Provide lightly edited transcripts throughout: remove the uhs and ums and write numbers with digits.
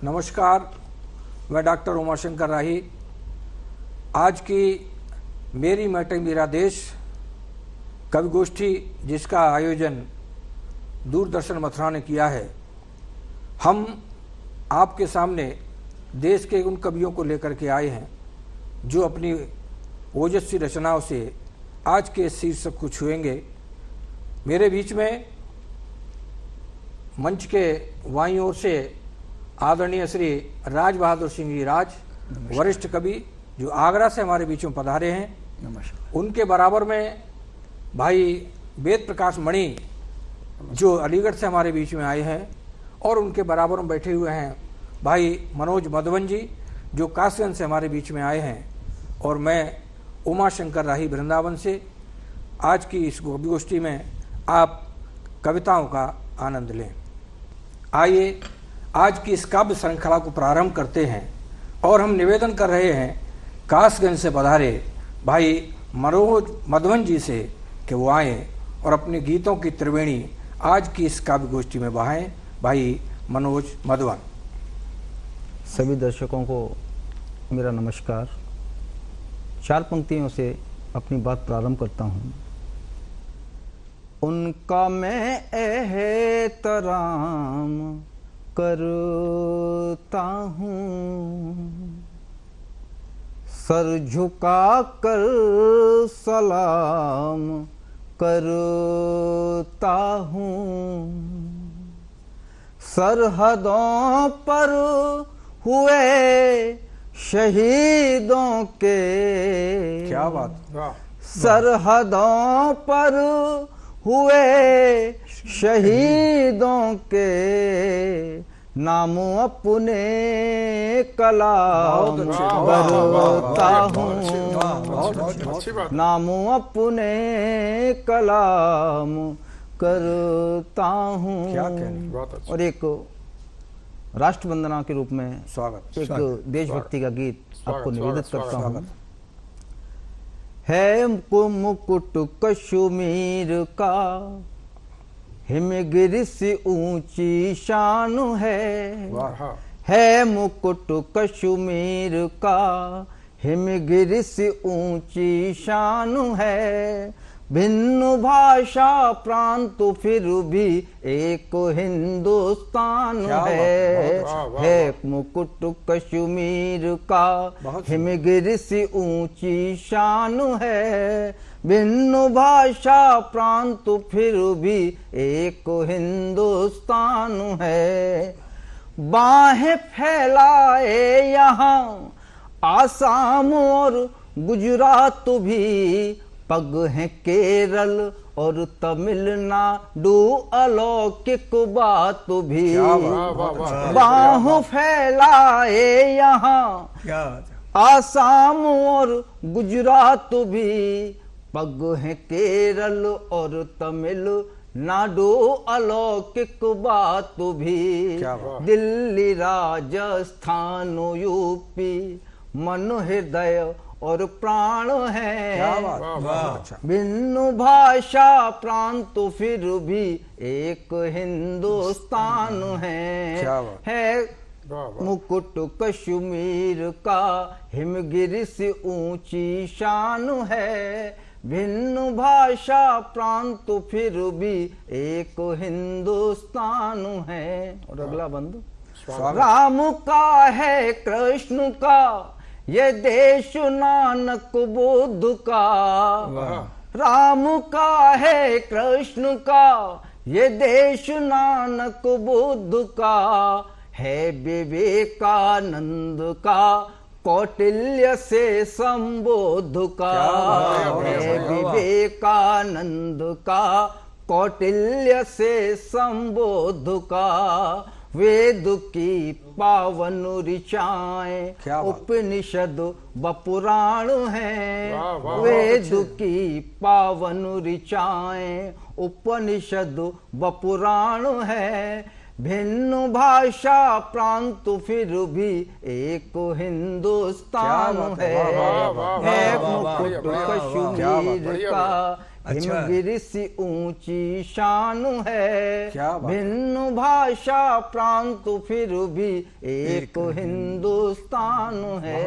नमस्कार, मैं डॉक्टर उमाशंकर राही। आज की मेरी मैटर मेरा देश कवि गोष्ठी, जिसका आयोजन दूरदर्शन मथुरा ने किया है, हम आपके सामने देश के उन कवियों को लेकर के आए हैं जो अपनी ओजस्वी रचनाओं से आज के शीर्षक को छुएंगे। मेरे बीच में मंच के बाईं ओर से आदरणीय श्री राज बहादुर सिंह जी राज, वरिष्ठ कवि जो आगरा से हमारे बीच में पधारे हैं। नमस्कार। उनके बराबर में भाई वेद प्रकाश मणि जो अलीगढ़ से हमारे बीच में आए हैं, और उनके बराबर में बैठे हुए हैं भाई मनोज मधवन जी जो कासगंज से हमारे बीच में आए हैं, और मैं उमाशंकर राही वृंदावन से। आज की इस गोष्ठी में आप कविताओं का आनंद लें। आइए आज की इस काव्य श्रृंखला को प्रारंभ करते हैं, और हम निवेदन कर रहे हैं कासगंज से पधारे भाई मनोज मधवन जी से कि वो आएँ और अपने गीतों की त्रिवेणी आज की इस काव्य गोष्ठी में बहाएं। भाई मनोज मधवन। सभी दर्शकों को मेरा नमस्कार। 4 पंक्तियों से अपनी बात प्रारंभ करता हूँ। उनका मैं एहतराम करता हूँ, सर झुका कर सलाम करता हूँ। सरहदों पर हुए शहीदों के, क्या बात, सरहदों पर हुए शहीदों के नाम अपने कलाम करता हूँ, नाम अपने कलाम करता हूँ। और एक राष्ट्र वंदना के रूप में एक देशभक्ति का गीत आपको निवेदित करता हूँ। है मुकुट कश्मीर का, हिमगिरी से ऊंची शान है मुकुट कश्मीर का, हिमगिरी से ऊंची शान है। भिन्न भाषा प्रांत फिर भी एक हिंदुस्तान है मुकुट कश्मीर का, हिमगिरी से ऊंची शान है। भिन्न भाषा प्रांत फिर भी एक हिंदुस्तान है। बाहें फैलाए यहाँ आसाम और गुजरात भी, पग हैं केरल और तमिलनाडु अलौकिक बात भी। बाहों फैलाए यहाँ आसाम और गुजरात भी, पग हैं केरल और तमिलनाडु अलौकिक बात भी। दिल्ली राजस्थान यूपी मन हृदय और प्राण है। भिन्न भाषा प्रांत फिर भी एक हिंदुस्तान है मुकुट कश्मीर का, हिमगिरी से ऊंची शान है। भिन्न भाषा प्रांत फिर भी एक हिंदुस्तान है। और अगला बंद। राम का है कृष्ण का ये देश, नानक बुद्ध का। राम का है कृष्ण का ये देश, नानक बुद्ध का। है विवेकानंद का कौटिल्य से संबोध का। है विवेकानंद का कौटिल्य से संबोध का। वेद की पावन ऋचाएं उपनिषद व पुराण हैं। वेद की पावन ऋचाएं उपनिषद व पुराण है। भिन्न भाषा प्रांत फिर भी एक हिंदुस्तान है मुकुट कश्मीर का हिमगिरी सी ऊंची शान है भिन्न भाषा प्रांत फिर भी एक हिंदुस्तान है।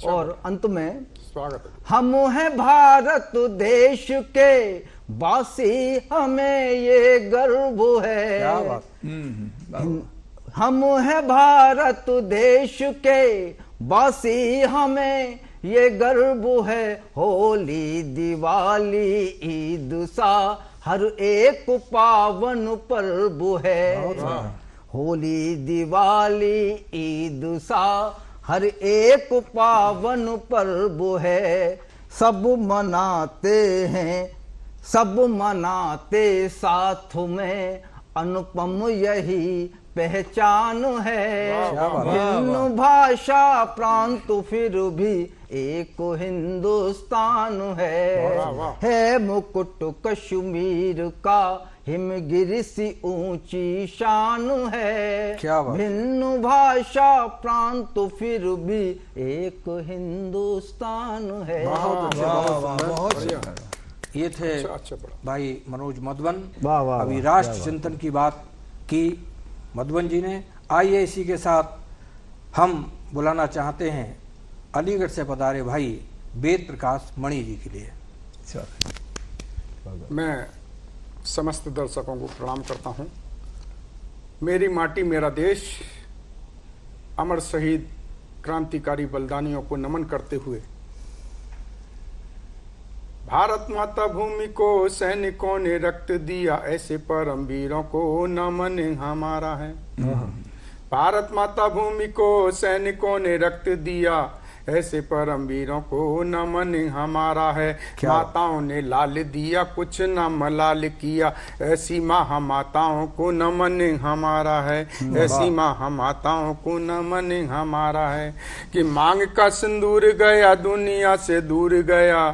और अंत में स्वागत हम है भारत देश के वासी हमें ये गर्व है हम है भारत देश के वासी हमें ये गर्व है होली दिवाली ईद सा हर एक पावन पर्व है होली दिवाली ईद सा हर एक पावन पर्व है सब मनाते साथ में अनुपम यही पहचान है भिन्न भाषा प्रांत फिर भी एक हिंदुस्तान है मुकुट कश्मीर का हिमगिरी सी ऊंची शान है भिन्न भाषा प्रांत फिर भी एक हिंदुस्तान है। ये थे भाई मनोज मधवन। अभी राष्ट्र चिंतन की बात की मधवन जी ने। आइए इसी के साथ हम बुलाना चाहते हैं अलीगढ़ से पधारे भाई वेद प्रकाश मणि जी के लिए। मैं समस्त दर्शकों को प्रणाम करता हूं। मेरी माटी मेरा देश अमर शहीद क्रांतिकारी बलिदानियों को नमन करते हुए भारत माता भूमि को सैनिकों ने रक्त दिया ऐसे परम वीरों को नमन हमारा है। भारत माता भूमि को सैनिकों ने रक्त दिया ऐसे परम वीरों को नमन हमारा है। माताओं ने लाल दिया कुछ न मलाल किया ऐसी महामाताओं को नमन हमारा है। ऐसी महामाताओं को नमन हमारा है कि मांग का सिंदूर गया दुनिया से दूर गया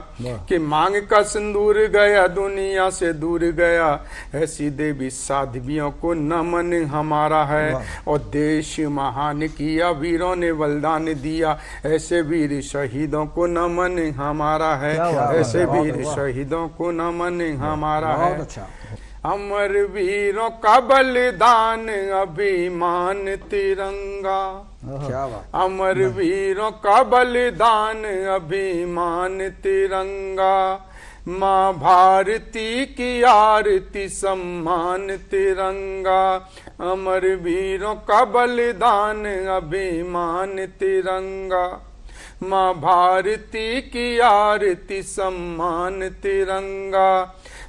कि मांग का सिंदूर गया दुनिया से दूर गया ऐसी देवी साध्वियों को नमन हमारा है। और देश महान किया वीरों ने बलिदान दिया ऐसे वीर शहीदों को नमन हमारा है। ऐसे वीर शहीदों को नमन हमारा है। अमर वीरों का बलिदान अभिमान तिरंगा अमर वीरों का बलिदान अभिमान तिरंगा माँ भारती की आरती सम्मान तिरंगा अमर वीरों का बलिदान अभिमान तिरंगा माँ भारती की आरती सम्मान तिरंगा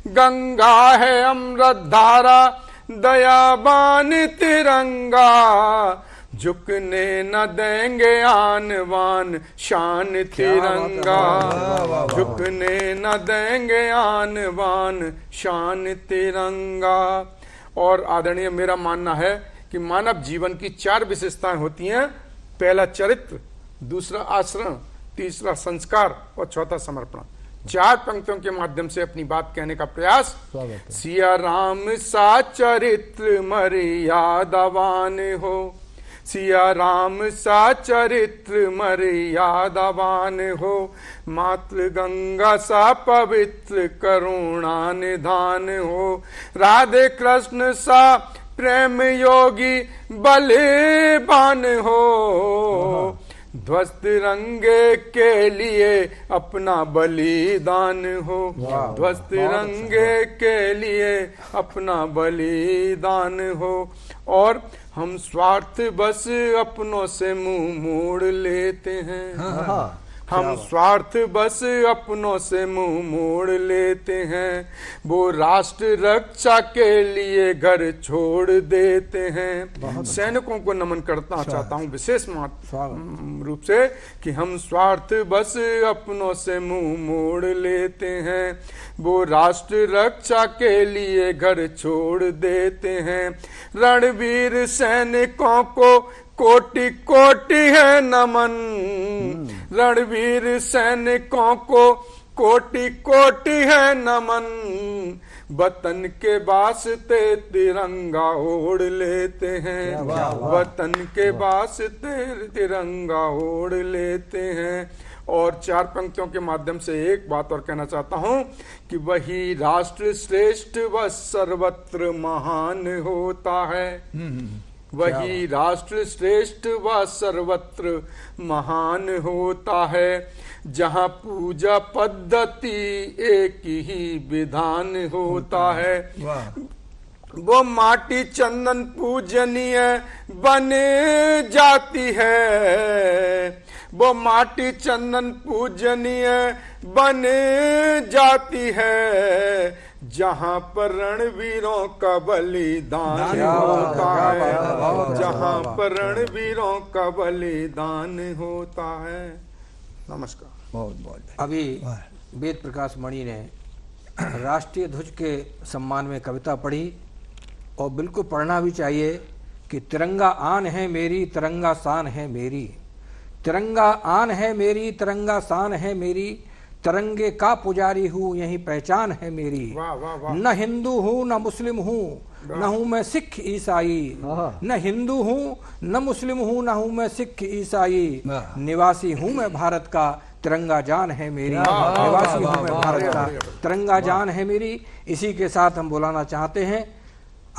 गंगा है अमृत धारा दयाबान तिरंगा झुकने न देंगे आन बान शान तिरंगा झुकने न देंगे आन बान शान तिरंगा। और आदरणीय मेरा मानना है कि मानव जीवन की 4 विशेषताएं होती हैं। पहला चरित्र, दूसरा आचरण, तीसरा संस्कार और चौथा समर्पण। 4 पंक्तियों के माध्यम से अपनी बात कहने का प्रयास। सिया राम सा चरित्र मर्यादावान हो सिया राम सा चरित्र मर्यादावान हो मातृ गंगा सा पवित्र करुणा निधान हो राधे कृष्ण सा प्रेम योगी बलिबान हो ध्वस्त रंगे के लिए अपना बलिदान हो ध्वस्त रंगे के लिए अपना बलिदान हो। और हम स्वार्थ बस अपनों से मुंह मोड़ लेते हैं हम स्वार्थ बस अपनों से मुंह मोड़ लेते हैं वो राष्ट्र रक्षा के लिए घर छोड़ देते हैं। सैनिकों को नमन करना चाहता हूं विशेष रूप से कि हम स्वार्थ बस अपनों से मुंह मोड़ लेते हैं वो राष्ट्र रक्षा के लिए घर छोड़ देते हैं। रणवीर सैनिकों को कोटि कोटि है नमन रणवीर सैनिकों को कोटि कोटि है नमन वतन के वास्ते तिरंगा ओढ़ लेते हैं, वतन के वास्ते तिरंगा ओढ़ लेते हैं। और 4 पंक्तियों के माध्यम से एक बात और कहना चाहता हूं कि वही राष्ट्र श्रेष्ठ व सर्वत्र महान होता है, वही राष्ट्र श्रेष्ठ व सर्वत्र महान होता है। जहाँ पूजा पद्धति एक ही विधान होता है, वो माटी चंदन पूजनीय बन जाती है, वो माटी चंदन पूजनीय बन जाती है। जहाँ पर रणवीरों का बलिदान होता है, जहाँ पर रणवीरों का बलिदान होता है। नमस्कार। बहुत बहुत अभी वेद प्रकाश मणि ने राष्ट्रीय ध्वज के सम्मान में कविता पढ़ी, और बिल्कुल पढ़ना भी चाहिए कि तिरंगा आन है मेरी, तिरंगा शान है मेरी, तिरंगा आन है मेरी, तिरंगा शान है मेरी, तिरंगे का पुजारी हूँ यही पहचान है मेरी। वाह वाह वाह। न हिंदू हूँ न मुस्लिम हूँ, न हूँ मैं सिख ईसाई, न हिंदू हूँ न मुस्लिम हूँ, न हूँ मैं सिख ईसाई, निवासी हूँ मैं भारत का, तिरंगा जान है मेरी, निवासी हूँ मैं भारत का, तिरंगा जान है मेरी। इसी के साथ हम बुलाना चाहते हैं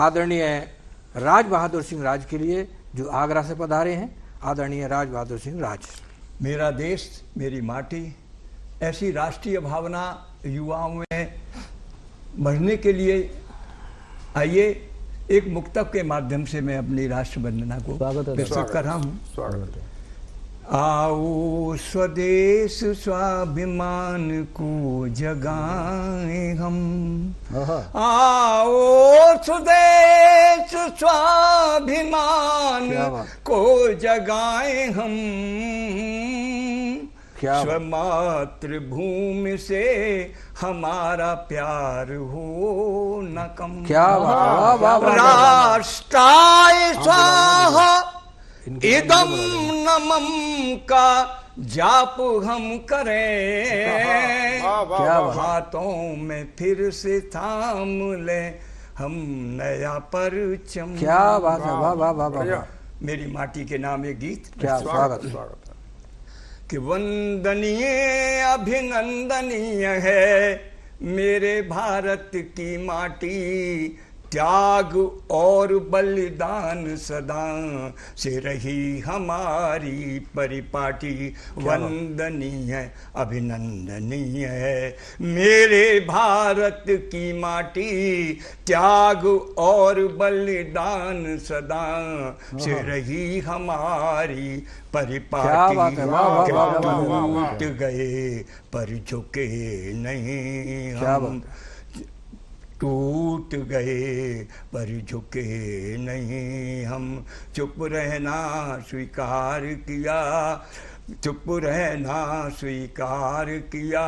आदरणीय राज बहादुर सिंह राज के लिए, जो आगरा से पधारे हैं। आदरणीय राज बहादुर सिंह राज। मेरा देश मेरी माटी, ऐसी राष्ट्रीय भावना युवाओं में बढ़ने के लिए आइए एक मुक्तक के माध्यम से मैं अपनी राष्ट्र वंदना को प्रस्तुत कर रहा हूँ। स्वागत है। आओ स्वदेश स्वाभिमान को जगाएं हम, आओ स्वदेश स्वाभिमान को जगाएं हम, स्वमातृभूमि से हमारा प्यार हो न कम। क्या राष्ट्राय स्वाहा इदम नमम का जाप हम करें, हाथों में फिर से थाम ले हम नया परचम। क्या बात है, वाह वाह वाह वाह। मेरी माटी के नाम एक गीत। क्या स्वागत है। कि वंदनीय अभिनंदनीय है मेरे भारत की माटी, त्याग और बलिदान सदा से रही हमारी परिपाटी। वंदनीय अभिनंदनीय है मेरे भारत की माटी, त्याग और बलिदान सदा से रही हमारी परिपाटी। टूट गए पर झुके नहीं हम, टूट गए पर झुके नहीं हम, चुप रहना स्वीकार किया, चुप रहना स्वीकार किया।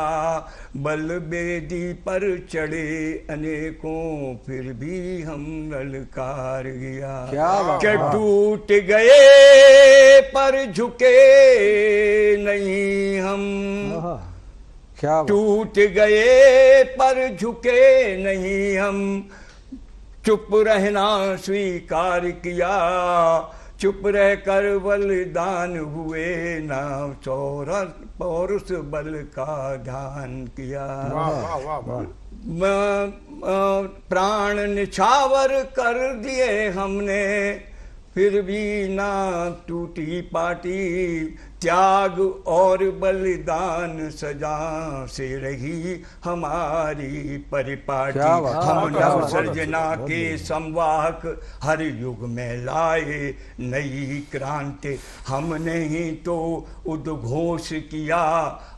बलवेदी पर चढ़े अनेकों फिर भी हम ललकार गया। क्या टूट गए पर झुके नहीं हम, टूट गए पर झुके नहीं हम, चुप रहना स्वीकार किया, चुप रहकर बलिदान हुए ना, पौरुष बल का ध्यान किया। प्राण निछावर कर दिए हमने फिर भी ना टूटी पाटी, त्याग और बलिदान सजा से रही हमारी परिपाटी। हम नव सर्जना के संवाहक हर युग में लाए नई क्रांति, हमने ही तो उद्घोष किया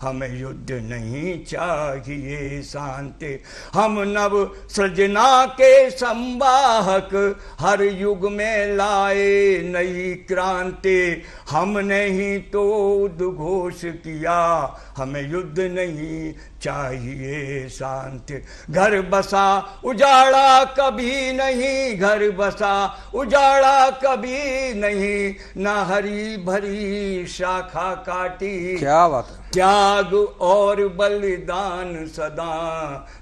हमें युद्ध नहीं चाहिए शांति। हम नव सृजना के संवाहक हर युग में लाए नई क्रांति, हमने ही तो उद्घोष किया हमें युद्ध नहीं चाहिए शांति। घर बसा उजाड़ा कभी नहीं, घर बसा उजाड़ा कभी नहीं, ना हरी भरी शाखा काटी। क्या बात है। त्याग और बलिदान सदा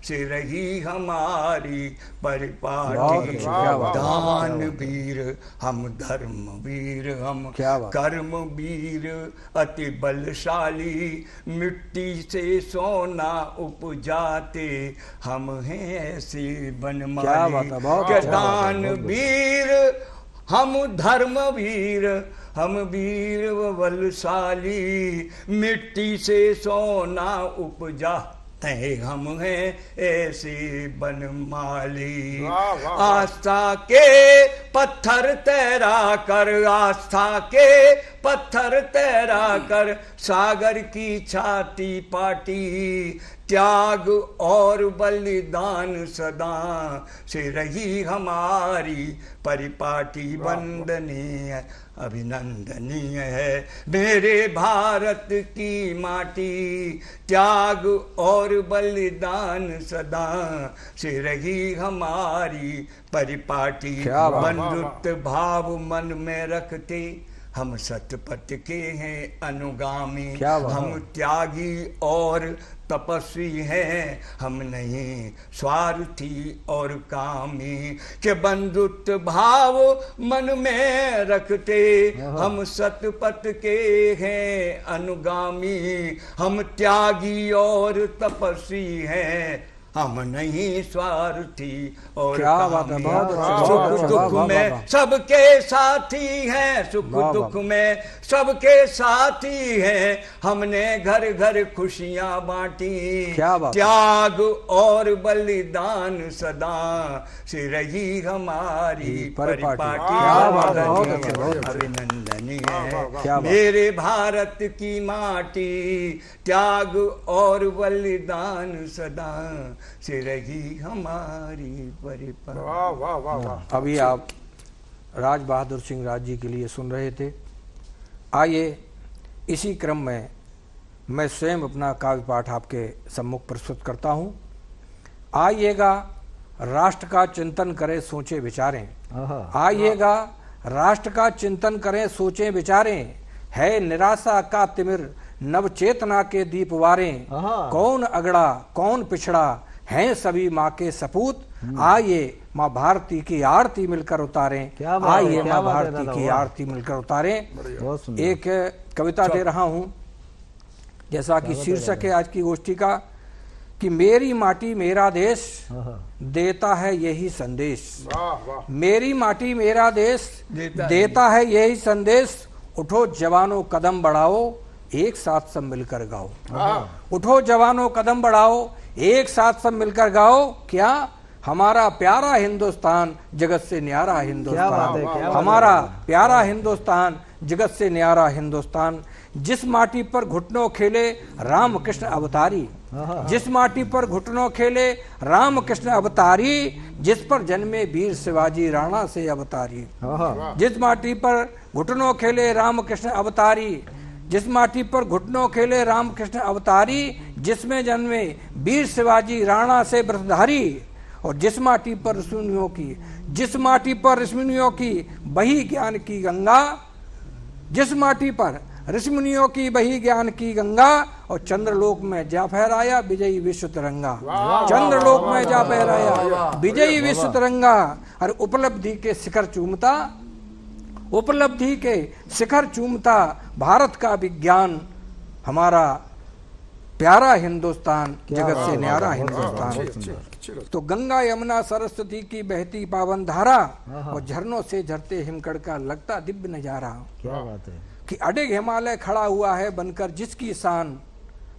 से रही हमारी परिपाटी। दान वीर हम, धर्म वीर हम, कर्म वीर अति बलशाली, मिट्टी से सोना उपजाते हम हैं ऐसे बनमाली। के दान वीर हम, धर्म वीर हम, वीर व बलशाली, मिट्टी से सोना उपजाते हम हैं ऐसे बनमाली। आस्था के पत्थर तैरा कर, आस्था के पत्थर तैरा कर, सागर की छाती पाटी। त्याग और बलिदान सदा से रही हमारी परिपाटी। वंदनीय अभिनंदनीय है मेरे भारत की माटी, त्याग और बलिदान सदा से रही हमारी परिपाटी। बंधुत्व भाव मन में रखते हम सतपथ के हैं अनुगामी। हम त्यागी और तपस्वी हैं, हम नहीं स्वार्थी और कामी। के बंधुत्व भाव मन में रखते हम सतपथ के हैं अनुगामी। हम त्यागी और तपस्वी हैं, हम नहीं स्वार्थी और कामी। सुख दुख में सबके साथी हैं, सुख दुख में सबके साथी हैं, हमने घर घर खुशियां बांटी। त्याग और बलिदान सदा से रही हमारी परिपाटी। अभिनंदनीय है मेरे भारत की माटी, त्याग और बलिदान सदा से रही हमारी परिपाटी। अभी आप राज बहादुर सिंह राज जी के लिए सुन रहे थे। आइए इसी क्रम में मैं स्वयं अपना काव्य पाठ आपके सम्मुख प्रस्तुत करता हूँ। आइएगा राष्ट्र का चिंतन करें सोचें विचारें। आइएगा राष्ट्र का चिंतन करें सोचें विचारें, है निराशा का तिमिर नव चेतना के दीप वारें। कौन अगड़ा कौन पिछड़ा हैं सभी माँ के सपूत, आइए माँ भारती की आरती मिलकर उतारें। आइए माँ भारती की आरती मिलकर उतारें। एक कविता दे रहा हूँ, जैसा कि शीर्षक है आज की गोष्ठी का, कि मेरी माटी मेरा देश देता है यही संदेश। मेरी माटी मेरा देश देता है यही संदेश, उठो जवानों कदम बढ़ाओ एक साथ सब मिलकर गाओ। उठो जवानों कदम बढ़ाओ एक साथ सब मिलकर गाओ। क्या हमारा प्यारा हिंदुस्तान जगत से न्यारा हिंदुस्तान, हमारा प्यारा हिंदुस्तान जगत से न्यारा हिंदुस्तान। जिस माटी पर घुटनों खेले राम कृष्ण अवतारी, जिस माटी पर घुटनों खेले राम कृष्ण अवतारी, जिस पर जन्मे वीर शिवाजी राणा से अवतारी। जिस माटी पर घुटनों खेले राम कृष्ण अवतारी, जिस माटी पर घुटनों खेले राम कृष्ण अवतारी, जिसमें जन्मे वीर शिवाजी राणा से व्रतधारी। और जिस माटी पर ऋषिमुनियों की, जिस माटी पर ऋषिमुनियों की बही ज्ञान की गंगा, जिस माटी पर ऋषिमुनियों की बही ज्ञान की गंगा, और चंद्रलोक में जा फहराया विजयी विश्व तिरंगा। चंद्रलोक में जा फहराया विजयी विश्व तिरंगा। और उपलब्धि के शिखर चूमता, उपलब्धि के शिखर चूमता भारत का विज्ञान, हमारा प्यारा हिंदुस्तान जगत से न्यारा हिंदुस्तान। तो गंगा यमुना सरस्वती की बहती पावन धारा, और झरनों से झरते हिमकड़ का लगता दिव्य नजारा। क्या बात है कि अडिग हिमालय खड़ा हुआ है बनकर जिसकी शान,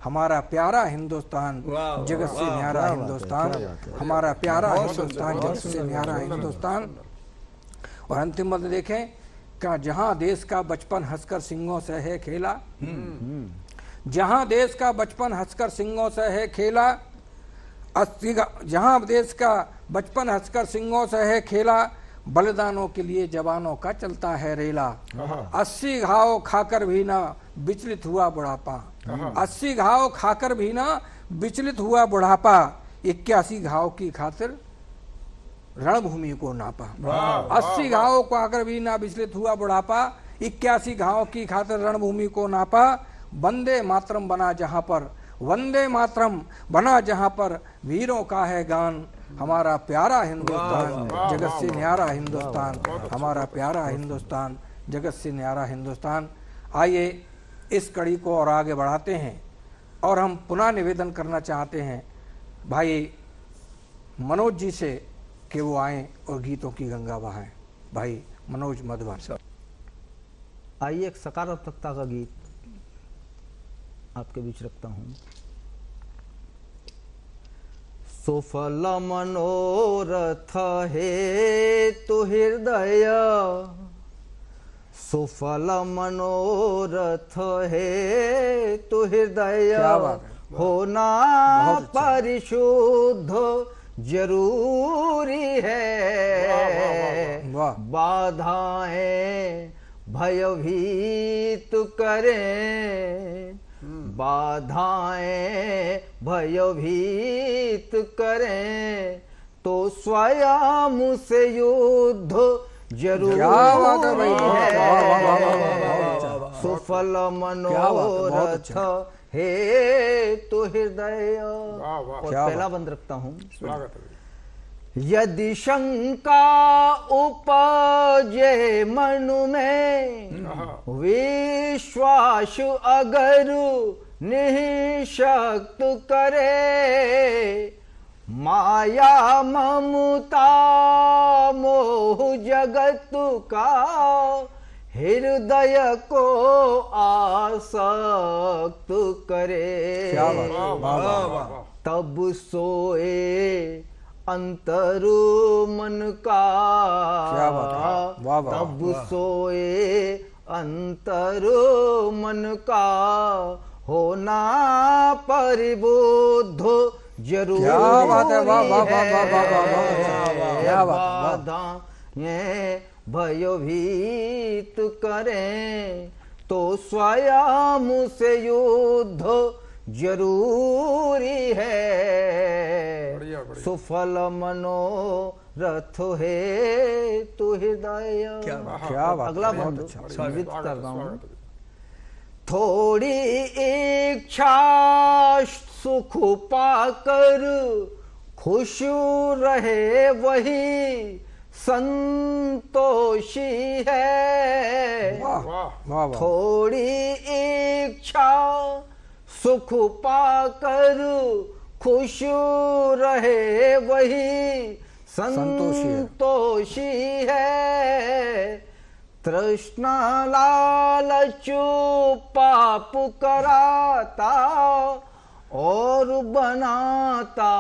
हमारा प्यारा हिंदुस्तान जगत से न्यारा हिंदुस्तान, हमारा प्यारा हिंदुस्तान जगत से न्यारा हिंदुस्तान। और अंतिम मत देखें, क्या जहां देश का बचपन हंसकर सिंगों से है खेला, जहां देश का बचपन हंसकर सिंगों से है खेला, जहां देश का बचपन हंसकर सिंगों से है खेला, बलिदानों के लिए जवानों का चलता है रेला। 80 घाव खाकर भी ना विचलित हुआ बुढ़ापा। 80 घाव खाकर भी ना विचलित हुआ बुढ़ापा, 81 घाव की खातिर रणभूमि को नापा। 80 घाव को आकर भी ना विचलित हुआ बुढ़ापा, 81 घाव की खातिर रणभूमि को नापा। वंदे मातरम बना जहां पर, वंदे मातरम बना जहां पर, वीरों का है गान हमारा प्यारा हिंदुस्तान, जगत से न्यारा हिंदुस्तान, हमारा प्यारा हिंदुस्तान, जगत से न्यारा हिंदुस्तान। आइए इस कड़ी को और आगे बढ़ाते हैं और हम पुनः निवेदन करना चाहते हैं भाई मनोज जी से कि वो आएं और गीतों की गंगा बहाएं। भाई मनोज मधुबन। आइए एक सकारात्मकता का गीत आपके बीच रखता हूं। सुफल मनोरथ हे तु हृदय, सुफल मनोरथ हे तु हृदय, होना परिशुद्ध जरूरी है। बाधाएं भयभीत करें, बाधाएं भयभीत करें, तो स्वयं से युद्ध जरूरी है। सुफल मनोरथ हे तु हृदय। और पहला बंद रखता हूं। यदि शंका उपजे मन में, विश्वास अगर निःशक्त करे, माया ममता मोह जगत का हृदय को आसक्त करे। तब सोए अंतर मन का, तब सोए अंतर मन का, होना परिबुद्ध जरूरी है। बाधाएं भयभीत करें, तो स्वयं से युद्ध जरूरी है। सुफल मनोरथ है तु हृदय। क्या अगला बंद संगीत कर रहा हूं। थोड़ी इच्छा सुख पाकर खुश रहे वही संतोषी है। थोड़ी इच्छा सुख पाकर खुश रहे वही संतोषी है। तृष्णा लालच पाप कराता और बनाता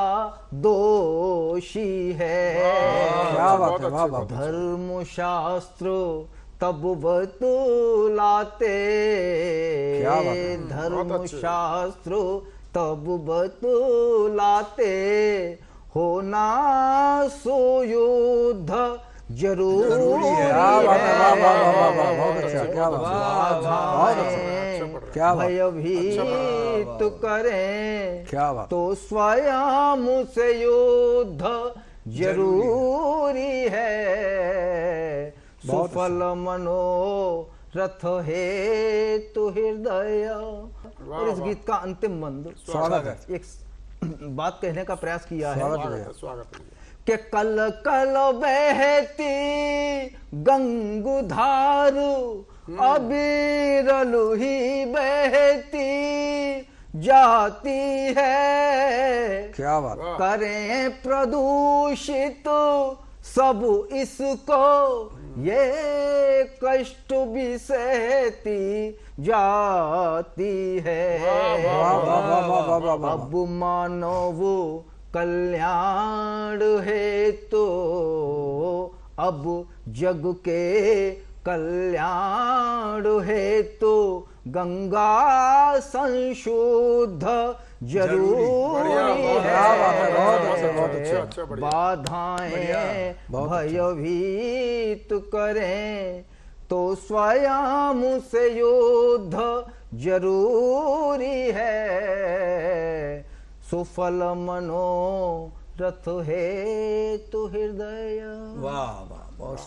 दोषी है। धर्म शास्त्र तब बतलाते, धर्म शास्त्र तब बतलाते, होना सो युद्ध जरूरी है। भयभीत करें, तो स्वयं से युद्ध जरूरी है। सुफल मनोरथ है तु हृदय। और इस गीत का अंतिम बंद एक बात कहने का प्रयास किया है कि कल कल बहती गंगुधार, अबीरल ही बहती जाती है। क्या बात। करें प्रदूषित सब इसको, ये कष्ट भी सहती जाती है। अब मानव कल्याण है तो, अब जग के कल्याण है तो, गंगा संशुद्ध जरूरी है। बाधाएं भयभीत करें, तो स्वयं से युद्ध जरूरी है, सुफल मनोरथ है तो हृदय। वाह वाह, बहुत